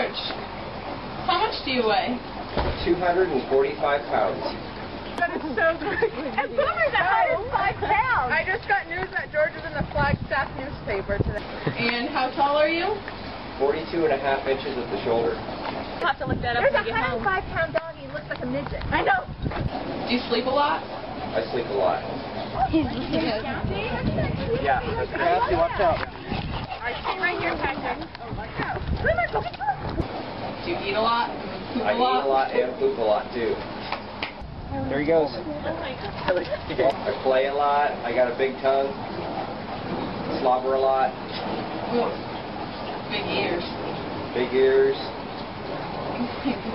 George, how much do you weigh? 245 pounds. That is so great. And Boomer's 105 pounds. I just got news that George is in the Flagstaff newspaper today. And how tall are you? 42 and a half inches at the shoulder. I'll have to look that up when we get home. There's a 105-pound dog. He looks like a midget. I know. Do you sleep a lot? I sleep a lot. Yeah, that's nasty. Watch out. Alright, stay right here, Patrick. Do you eat a lot? Poop I eat a lot and poop a lot too. There he goes. I play a lot. I got a big tongue. Slobber a lot. Ooh. Big ears. Big ears.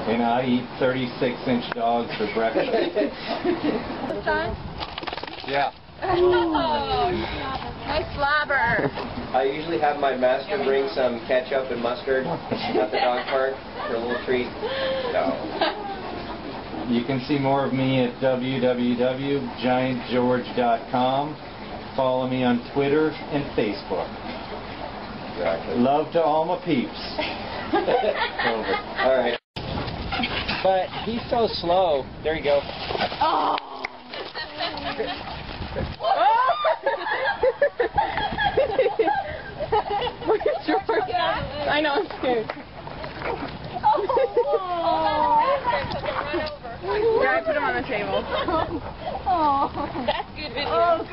And I eat 36-inch dogs for breakfast. Yeah. Oh, nice slobber. I usually have my master bring some ketchup and mustard at the dog park for a little treat. So. You can see more of me at www.giantgeorge.com. Follow me on Twitter and Facebook. Exactly. Love to all my peeps. Over. All right. But he's so slow. There you go. Oh. Where's George? I know, I'm scared. Yeah, I put him on the table. Oh, that's good video. Oh,